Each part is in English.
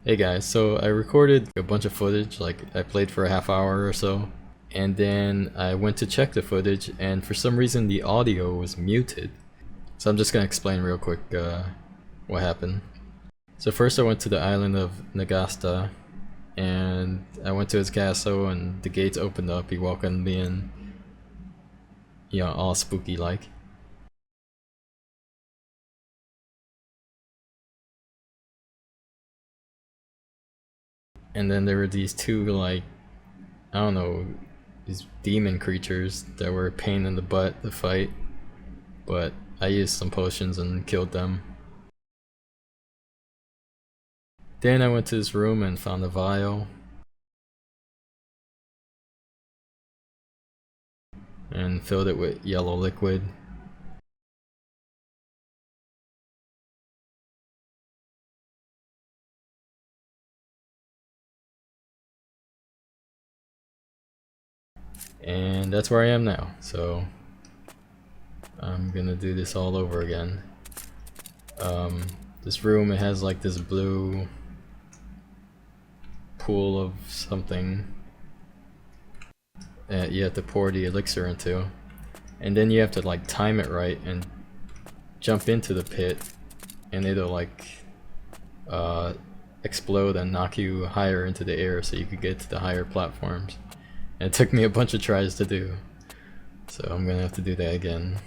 Hey guys, so I recorded a bunch of footage, like I played for a half hour or so, and then I went to check the footage, and for some reason the audio was muted. So I'm just gonna explain real quick what happened. So first I went to the island of Nagasta, and I went to his castle, and the gates opened up. He welcomed me in, all spooky like. And then there were these two, like, I don't know, these demon creatures that were a pain in the butt to fight, but I used some potions and killed them. Then I went to his room and found a vial and filled it with yellow liquid. And that's where I am now. So I'm gonna do this all over again. This room, it has like this blue pool of something that you have to pour the elixir into. And then you have to like time it right and jump into the pit, and it'll like explode and knock you higher into the air so you could get to the higher platforms. And it took me a bunch of tries to do, so I'm gonna have to do that again.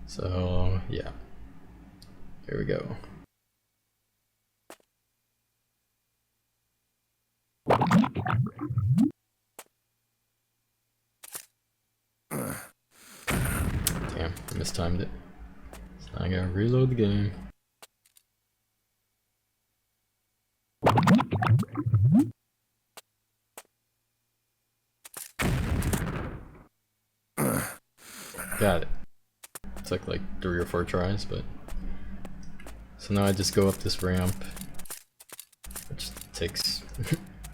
So yeah, here we go. Damn, I mistimed it. So I gotta reload the game. Got it. It took like 3 or 4 tries, but... So now I just go up this ramp, which takes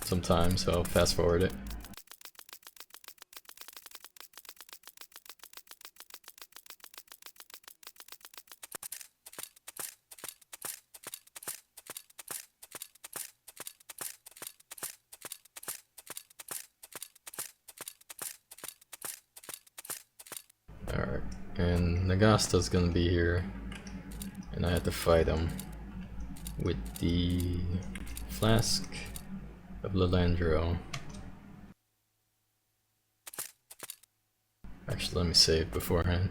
some time, so I'll fast forward it. Alright, and Nagasta's gonna be here, and I have to fight him with the flask of Lilandro. Actually, let me save beforehand.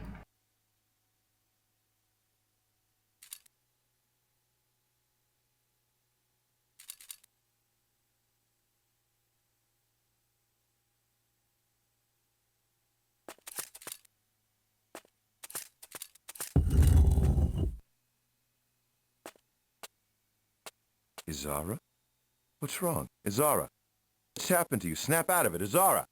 Izara? What's wrong? Izara? What's happened to you? Snap out of it, Izara!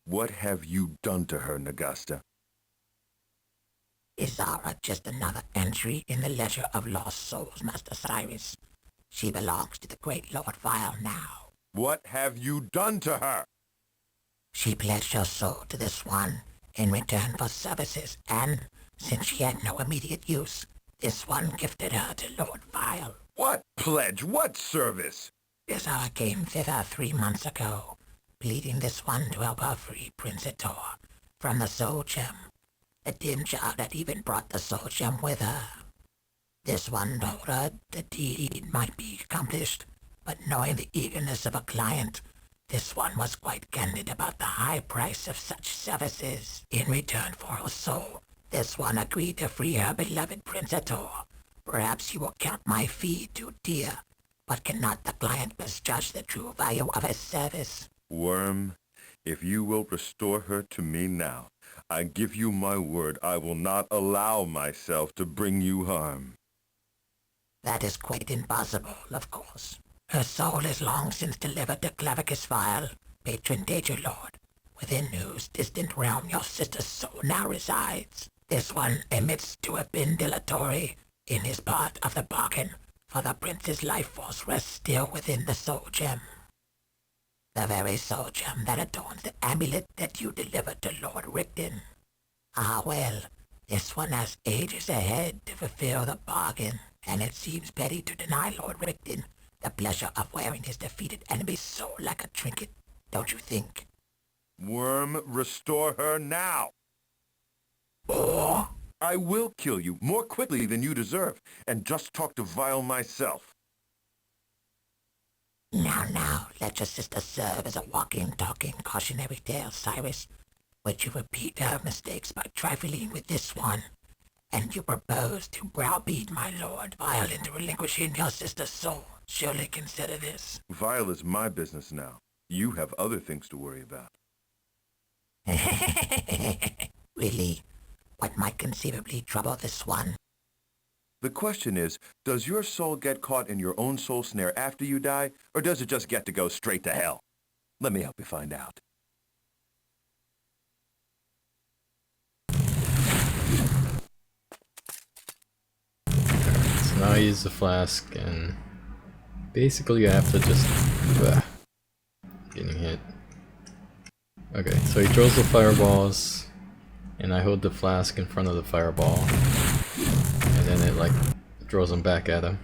What have you done to her, Nagasta? Izara just another entry in the ledger of lost souls, Master Cyrus. She belongs to the great Lord Vile now. What have you done to her? She pledged her soul to this one in return for services, and since she had no immediate use, this one gifted her to Lord Vile. What pledge? What service? Izara came thither 3 months ago, pleading this one to help her free Prince Etor from the soul gem. The dim child had even brought the soul gem with her. This one told her the deed might be accomplished, but knowing the eagerness of a client, this one was quite candid about the high price of such services. In return for her soul, this one agreed to free her beloved Prince Etor. Perhaps you will count my fee too dear, but cannot the client misjudge the true value of his service? Worm, if you will restore her to me now, I give you my word I will not allow myself to bring you harm. That is quite impossible, of course. Her soul is long since delivered to Clavicus Vile, patron danger lord, within whose distant realm your sister's soul now resides. This one admits to have been dilatory in his part of the bargain, for the prince's life force rests still within the soul gem. The very soul gem that adorns the amulet that you delivered to Lord Rigdon. Ah well, this one has ages ahead to fulfill the bargain, and it seems petty to deny Lord Rigdon the pleasure of wearing his defeated enemy's soul like a trinket, don't you think? Worm, restore her now! Or, I will kill you more quickly than you deserve, and just talk to Vile myself. now, let your sister serve as a walking, talking cautionary tale, Cyrus. Would you repeat her mistakes by trifling with this one? And you propose to browbeat my lord Vile into relinquishing your sister's soul. Surely consider this. Vile is my business now. You have other things to worry about. Really? What might conceivably trouble this one? The question is, does your soul get caught in your own soul snare after you die, or does it just get to go straight to hell? Let me help you find out. So now I use the flask, and basically you have to just... getting hit. Okay, so he throws the fireballs, and I hold the flask in front of the fireball, and then it like throws them back at him.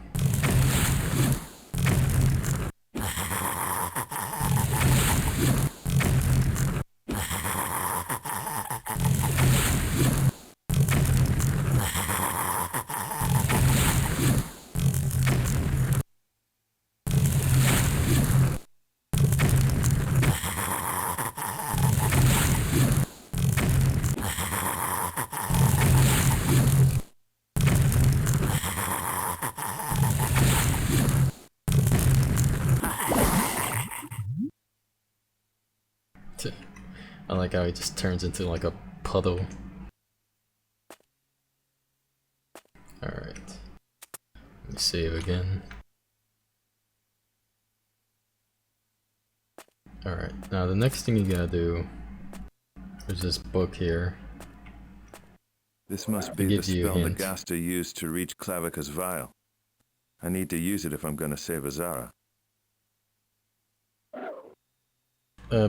I like how he just turns into like a puddle. Alright. Let me save again. Alright, now the next thing you gotta do, there's this book here. This must be the gives you a spell hint. Nagaster used to reach Clavicus Vile. I need to use it if I'm going to save Azara.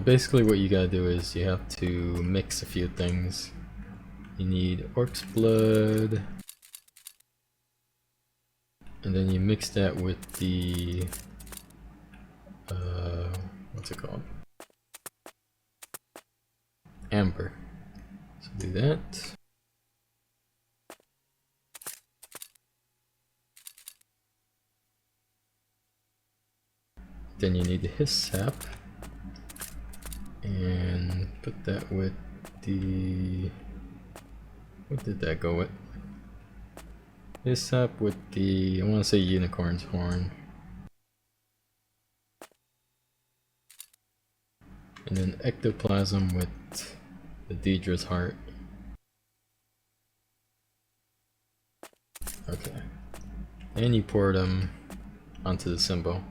Basically what you gotta do is you have to mix a few things. You need orc's blood, and then you mix that with the what's it called? Amber. So do that. Then you need the his sap. And put that with the... what did that go with? This up with the... I want to say unicorn's horn. And then ectoplasm with the Deidre's heart. Okay. And you pour them onto the symbol.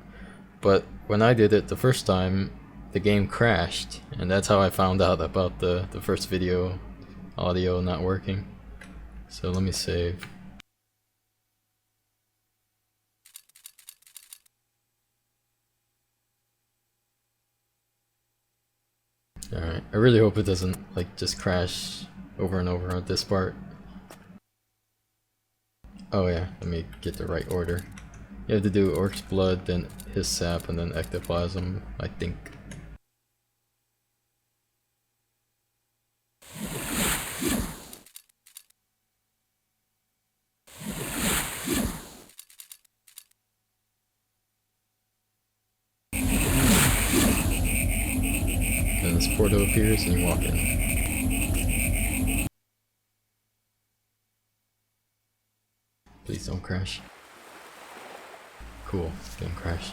But when I did it the first time, the game crashed, and that's how I found out about the first video audio not working. So let me save. Alright, I really hope it doesn't like just crash over and over at this part. Oh yeah, let me get the right order. You have to do orc's blood, then his sap, and then ectoplasm, I think. And this portal appears and you walk in. Please don't crash. Cool, didn't crash.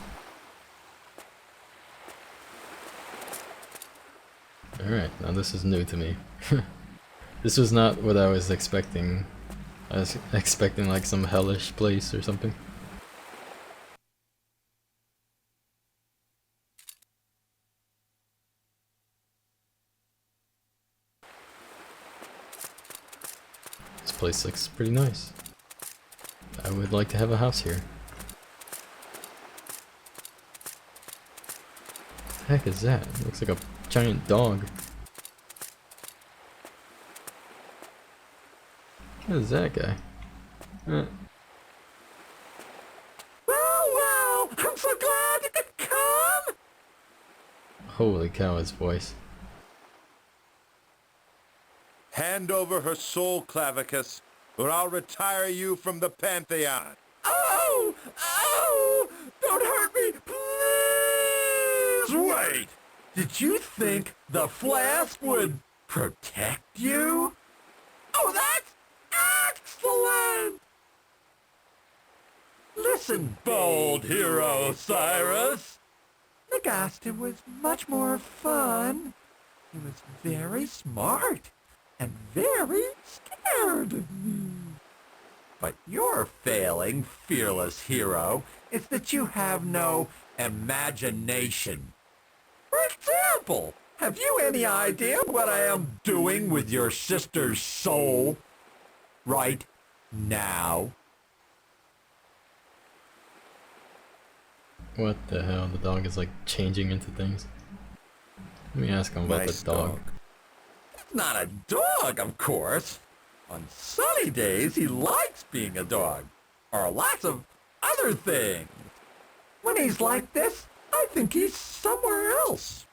Alright, now this is new to me. This was not what I was expecting. I was expecting like some hellish place or something. This place looks pretty nice. I would like to have a house here. heck is that? It looks like a giant dog. What is that guy? Well, I'm so glad you could come! Holy cow, his voice. Hand over her soul, Clavicus, or I'll retire you from the Pantheon. Oh! Oh! Don't hurt me, please! Wait! Did you think the flask would protect you? Oh, that's excellent! Listen, bold hero Cyrus. Nagasta was much more fun. He was very smart and very scared of me. But your failing, fearless hero, is that you have no imagination. For example, have you any idea what I am doing with your sister's soul right now? What the hell? The dog is like changing into things. Let me ask him about Nice the dog. dog. It's not a dog, of course. On sunny days, he likes being a dog, or lots of other things. When he's like this, I think he's somewhere else.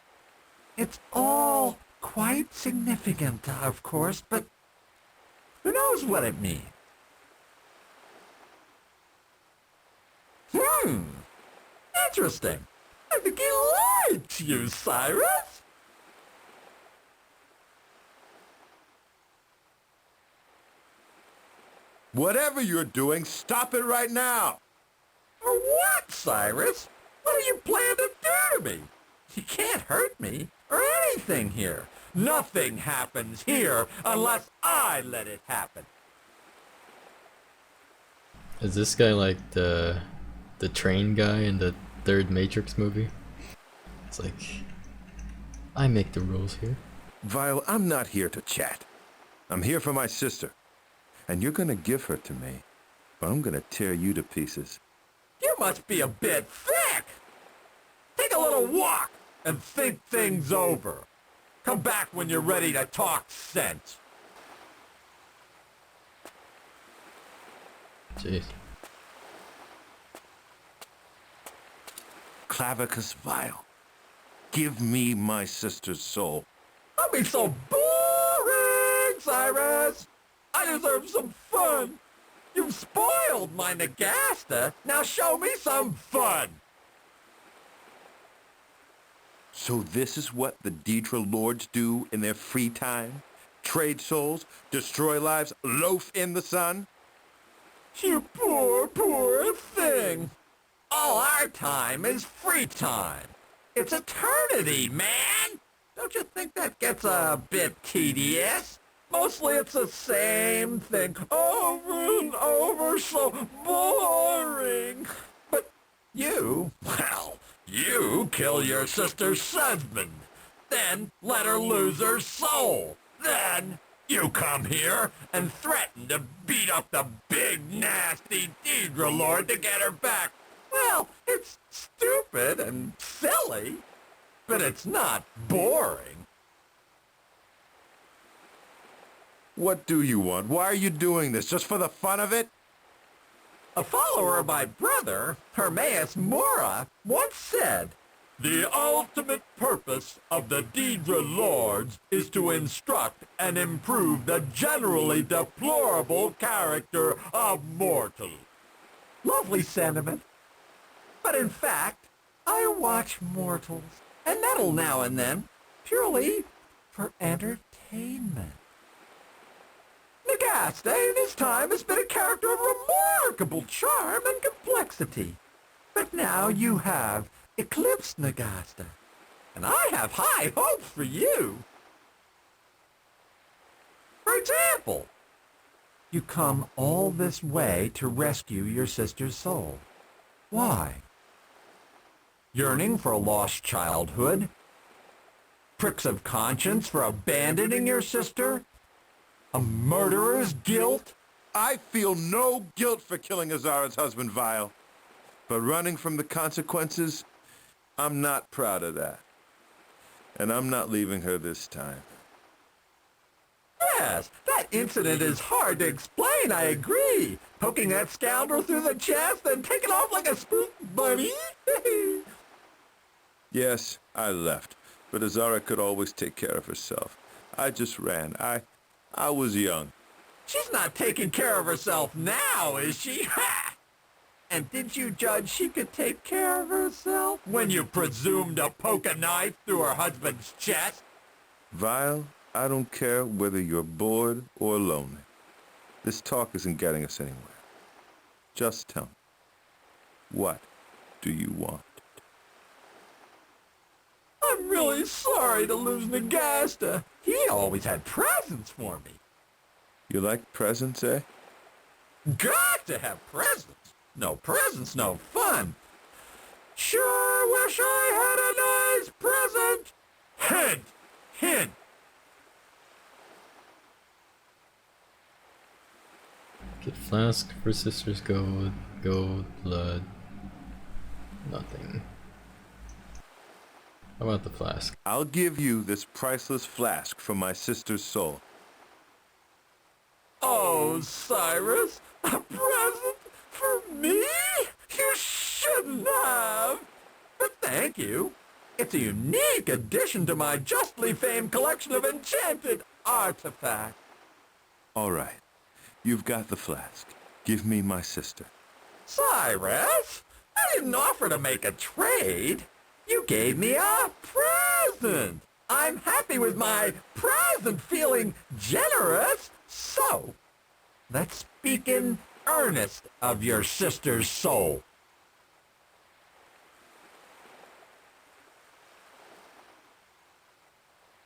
It's all quite significant, of course, but who knows what it means? Interesting. I think he likes you, Cyrus. Whatever you're doing, stop it right now. For what, Cyrus? What do you plan to do to me? You can't hurt me or anything here. Nothing happens here unless I let it happen. Is this guy like the train guy in the third Matrix movie? It's like, I make the rules here. Vile, I'm not here to chat. I'm here for my sister. And you're gonna give her to me, but I'm gonna tear you to pieces. You must be a bit thick. Take a little walk and think things over. Come back when you're ready to talk sense. Jeez. Clavicus Vile, give me my sister's soul. Don't be so boring, Cyrus. I deserve some fun. You've spoiled my Nagasta. Now show me some fun. So this is what the Deidre Lords do in their free time? Trade souls, destroy lives, loaf in the sun? You poor, poor thing. All our time is free time. It's eternity, man. Don't you think that gets a bit tedious? Mostly it's the same thing over and over, so boring. But you, well, you kill your sister's husband, then let her lose her soul. Then you come here and threaten to beat up the big, nasty Deidre Lord to get her back. Well, it's stupid and silly, but it's not boring. What do you want? Why are you doing this? Just for the fun of it? A follower of my brother, Hermaeus Mora, once said, "The ultimate purpose of the Deidre Lords is to instruct and improve the generally deplorable character of mortals." Lovely sentiment. But in fact, I watch mortals and meddle now and then, purely for entertainment. Nagasta in his time has been a character of remarkable charm and complexity. But now you have eclipsed Nagasta, and I have high hopes for you. For example, you come all this way to rescue your sister's soul. Why? Yearning for a lost childhood? Pricks of conscience for abandoning your sister? A murderer's guilt? I feel no guilt for killing Azara's husband, Vile. But running from the consequences, I'm not proud of that. and I'm not leaving her this time. Yes, that incident is hard to explain, I agree. Poking that scoundrel through the chest and taking off like a spook bunny? Yes, I left, but Azara could always take care of herself. I just ran. I was young. She's not taking care of herself now, is she? Ha! And did you judge she could take care of herself when you presumed to poke a knife through her husband's chest? Vile, I don't care whether you're bored or lonely. This talk isn't getting us anywhere. Just tell me, what do you want? I'm really sorry to lose Nagasta. He always had presents for me. You like presents, eh? Got to have presents. No presents, no fun. Sure wish I had a nice present. Hint, hint. Get flask for sister's gold, blood, nothing. How about the flask? I'll give you this priceless flask from my sister's soul. Oh, Cyrus, a present for me? You shouldn't have. But thank you. It's a unique addition to my justly famed collection of enchanted artifacts. All right, you've got the flask. Give me my sister. Cyrus, I didn't offer to make a trade. You gave me a present. I'm happy with my present, feeling generous. So, let's speak in earnest of your sister's soul.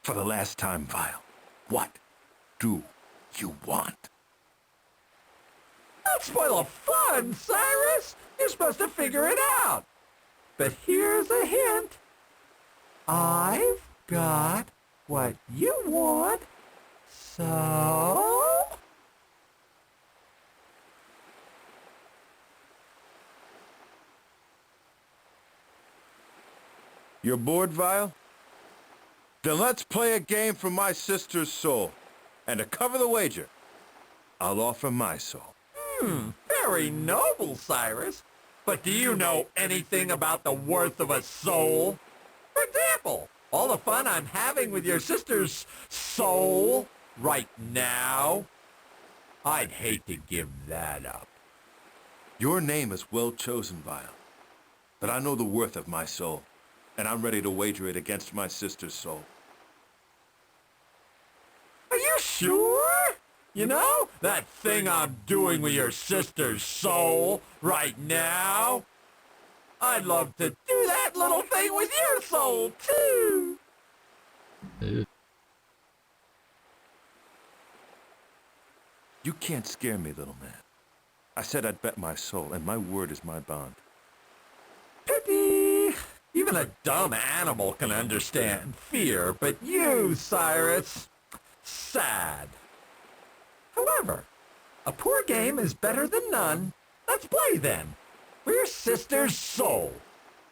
For the last time, Vile, what do you want? Don't spoil the fun, Cyrus. You're supposed to figure it out. But here's a hint. I've got what you want, so... You're bored, Vile? Then let's play a game for my sister's soul. And to cover the wager, I'll offer my soul. Very noble, Cyrus. But do you know anything about the worth of a soul? For example, all the fun I'm having with your sister's soul right now, I'd hate to give that up. Your name is well chosen, Vile. But I know the worth of my soul, and I'm ready to wager it against my sister's soul. Are you sure? You know, that thing I'm doing with your sister's soul right now? I'd love to do that little thing with your soul, too. Ew. You can't scare me, little man. I said I'd bet my soul, and my word is my bond. Pity. Even a dumb animal can understand fear, but you, Cyrus, sad. However, a poor game is better than none. Let's play then. We're sister's soul.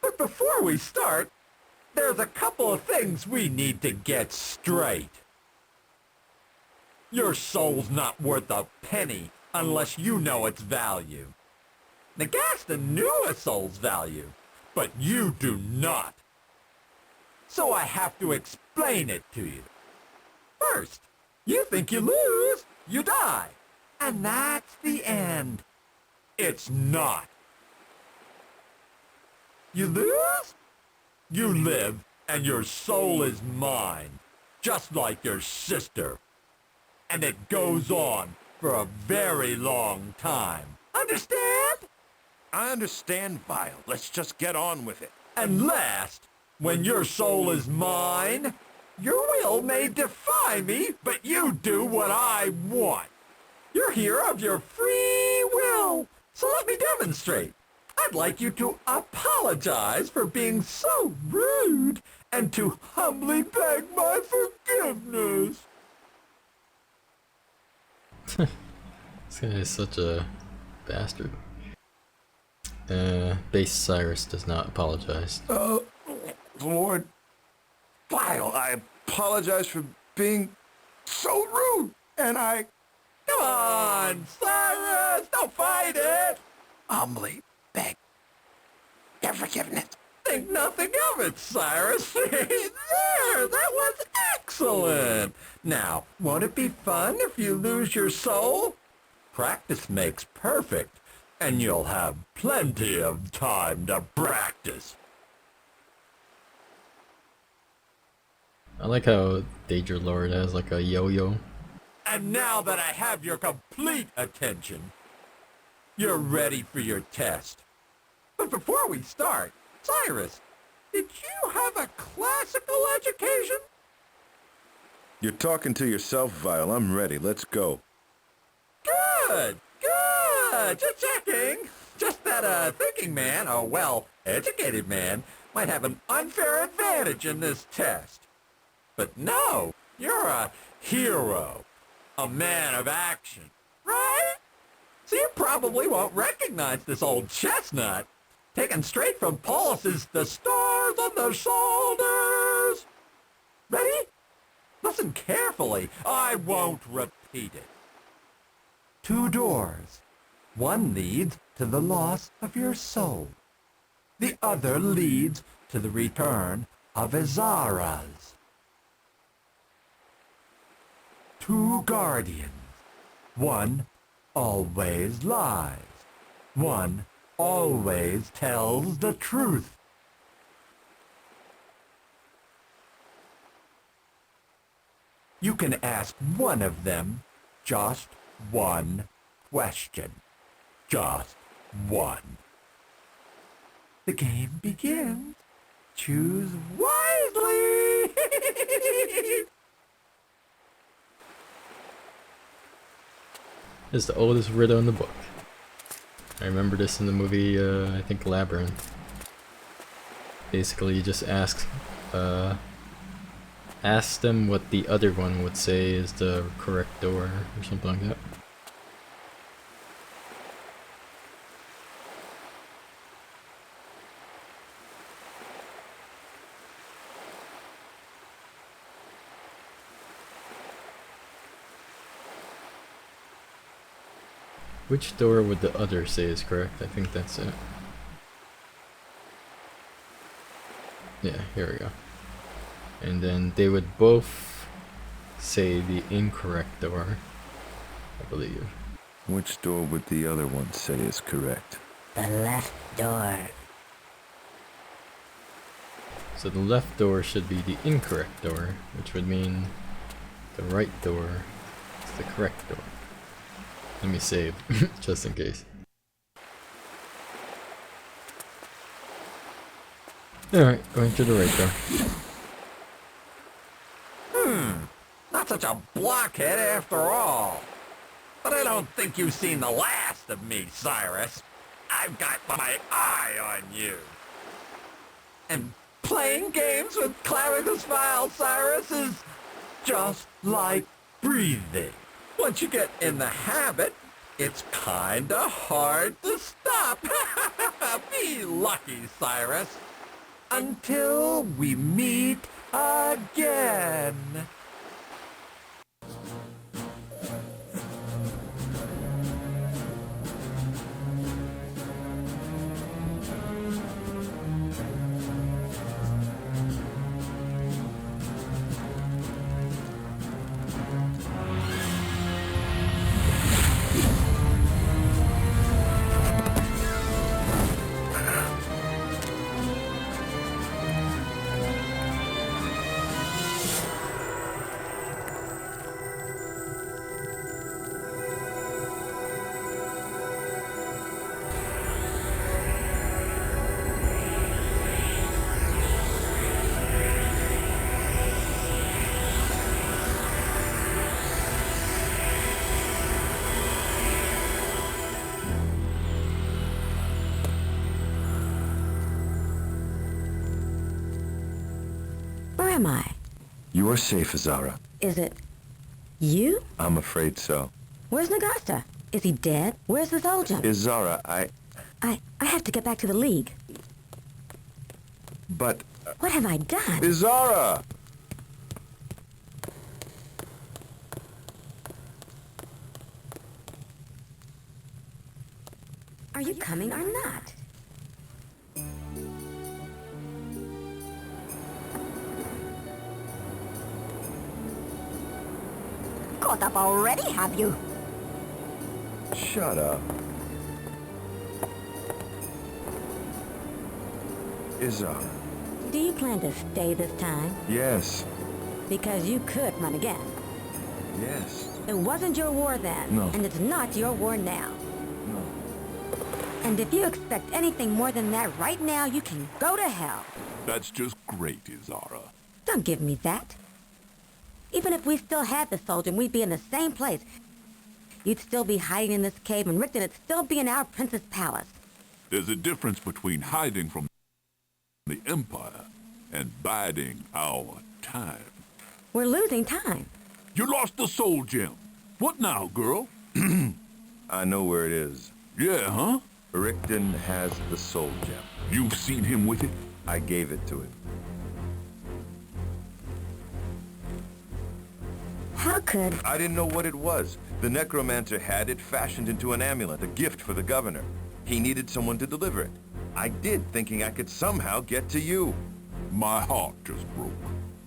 But before we start, there's a couple of things we need to get straight. Your soul's not worth a penny unless you know its value. Nagasta knew a soul's value, but you do not. So I have to explain it to you. First, you think you lose, you die. And that's the end. It's not. You lose? You live, and your soul is mine, just like your sister. And it goes on for a very long time. Understand? I understand, Vile. Let's just get on with it. And last, when your soul is mine, your will may defy me, but you do what I want. You're here of your free will, so let me demonstrate. I'd like you to apologize for being so rude and to humbly beg my forgiveness. This guy is such a bastard. Base Cyrus does not apologize. Lord, Vile, I apologize for being so rude, and I... Come on, Cyrus, don't fight it. Humbly beg your forgiveness. Think nothing of it, Cyrus. There, that was excellent. Now, won't it be fun if you lose your soul? Practice makes perfect, and you'll have plenty of time to practice. I like how Danger Lord has like a yo-yo. And now that I have your complete attention, you're ready for your test. But before we start, Cyrus, did you have a classical education? You're talking to yourself, Vile. I'm ready. Let's go. Good, good, just checking. Just that a thinking man, a well-educated man, might have an unfair advantage in this test. But no, you're a hero, a man of action, right? So you probably won't recognize this old chestnut, taken straight from Paulus's The Stars on the Shoulders. Ready? Listen carefully. I won't repeat it. 2 doors. One leads to the loss of your soul. The other leads to the return of Azara's. 2 guardians. One always lies. One always tells the truth. You can ask one of them just one question. Just one. The game begins. Choose wisely. It's the oldest riddle in the book. I remember this in the movie, I think Labyrinth. Basically, you just ask them what the other one would say is the correct door, or something like that. Which door would the other say is correct? I think that's it. Yeah, here we go. And then they would both say the incorrect door, I believe. Which door would the other one say is correct? The left door. So the left door should be the incorrect door, which would mean the right door is the correct door. Let me save, just in case. Alright, going to the right door. Not such a blockhead after all. But I don't think you've seen the last of me, Cyrus. I've got my eye on you. And playing games with Clarence Vile, Cyrus, is just like breathing. Once you get in the habit, it's kinda hard to stop. Be lucky, Cyrus. Until we meet again. Where am I? You are safe, Azara. Is it you? I'm afraid so. Where's Nagasta? Is he dead? Where's the soldier? Azara, I have to get back to the League. But... What have I done? Azara! Are you coming or not? Caught up already, have you? Shut up. Izara. Do you plan to stay this time? Yes. Because you could run again. Yes. It wasn't your war then. No. And it's not your war now. No. And if you expect anything more than that right now, you can go to hell. That's just great, Izara. Don't give me that. Even if we still had the soldier and we'd be in the same place, you'd still be hiding in this cave and Rickton would still be in our prince's palace. There's a difference between hiding from the Empire and biding our time. We're losing time. You lost the soul gem. What now, girl? I know where it is. Yeah, huh? Rickton has the soul gem. You've seen him with it? I gave it to him. How could... I didn't know what it was. The necromancer had it fashioned into an amulet, a gift for the governor. He needed someone to deliver it. I did, thinking I could somehow get to you. My heart just broke.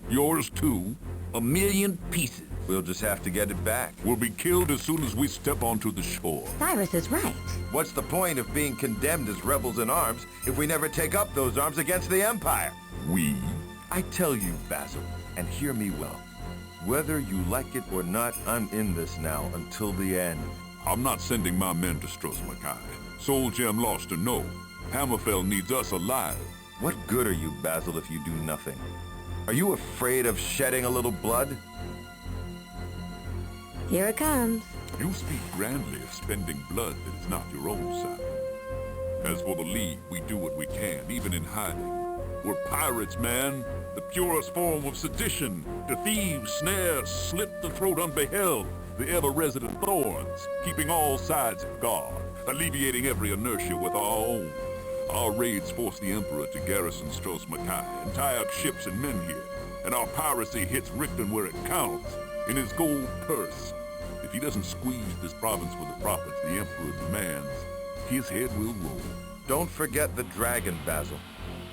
Yours too? 1,000,000 pieces. We'll just have to get it back. We'll be killed as soon as we step onto the shore. Cyrus is right. What's the point of being condemned as rebels in arms if we never take up those arms against the Empire? We? I tell you, Basil, and hear me well. Whether you like it or not, I'm in this now until the end. I'm not sending my men to Strosmakai. Soul Gem lost or no, Hammerfell needs us alive. What good are you, Basil, if you do nothing? Are you afraid of shedding a little blood? Here it comes. You speak grandly of spending blood that is not your own, son. As for the League, we do what we can, even in hiding. We're pirates, man. The purest form of sedition. To thieves, snares, slit the throat unbeheld. The ever-resident thorns, keeping all sides of guard, alleviating every inertia with our own. Our raids force the Emperor to garrison Strosmakai and tie up ships and men here. And our piracy hits Rickton where it counts, in his gold purse. If he doesn't squeeze this province for the profits the Emperor demands, his head will roll. Don't forget the dragon, Basil.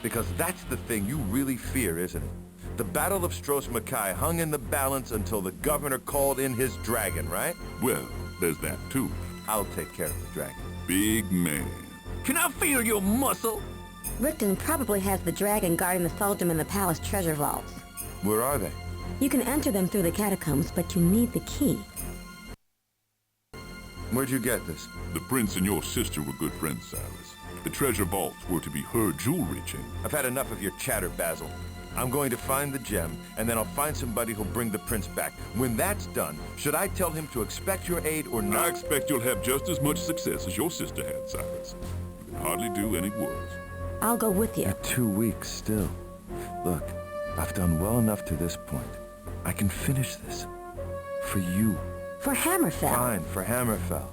Because that's the thing you really fear, isn't it? The Battle of Strosmakai hung in the balance until the governor called in his dragon, right? Well, there's that too. I'll take care of the dragon. Big man. Can I feel your muscle? Rickton probably has the dragon guarding the Soldium in the palace treasure vaults. Where are they? You can enter them through the catacombs, but you need the key. Where'd you get this? The prince and your sister were good friends, Cyrus. The treasure vaults were to be her jewelry chain. I've had enough of your chatter, Basil. I'm going to find the gem, and then I'll find somebody who'll bring the prince back. When that's done, should I tell him to expect your aid or not? I expect you'll have just as much success as your sister had, Cyrus. You can hardly do any worse. I'll go with you. 2 weeks still. Look, I've done well enough to this point. I can finish this. For you. For Hammerfell. Fine, for Hammerfell.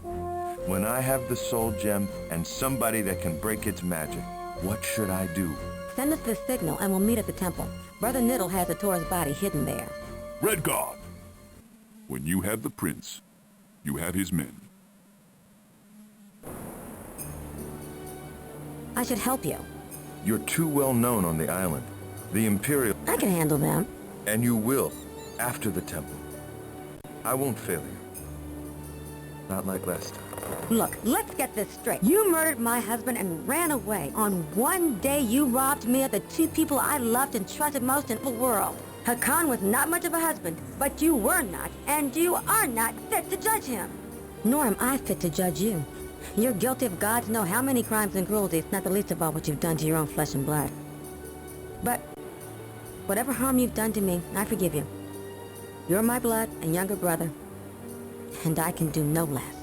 When I have the soul gem and somebody that can break its magic, what should I do? Send us the signal and we'll meet at the temple. Brother Niddle has Ator's body hidden there. Redguard! When you have the prince, you have his men. I should help you. You're too well known on the island. The Imperial... I can handle them. And you will, after the temple. I won't fail you. Not like last time. Look, let's get this straight. You murdered my husband and ran away. On one day, you robbed me of the 2 people I loved and trusted most in the world. Hakan was not much of a husband, but you were not, and you are not fit to judge him. Nor am I fit to judge you. You're guilty of gods know how many crimes and cruelties, not the least of all what you've done to your own flesh and blood. But whatever harm you've done to me, I forgive you. You're my blood and younger brother, and I can do no less.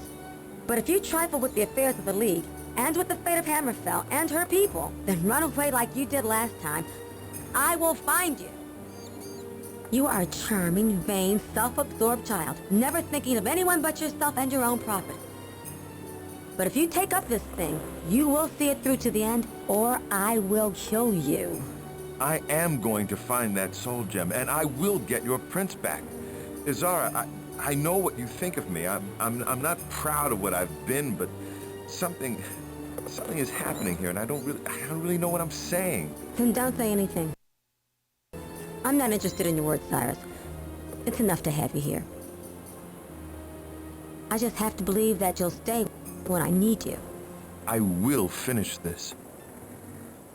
But if you trifle with the affairs of the League, and with the fate of Hammerfell and her people, then run away like you did last time, I will find you. You are a charming, vain, self-absorbed child, never thinking of anyone but yourself and your own profit. But if you take up this thing, you will see it through to the end, or I will kill you. I am going to find that soul gem, and I will get your prince back. Izara, I know what you think of me. I'm not proud of what I've been, but something Something is happening here, and I don't really know what I'm saying. Then don't say anything. I'm not interested in your words, Cyrus. It's enough to have you here. I just have to believe that you'll stay when I need you. I will finish this.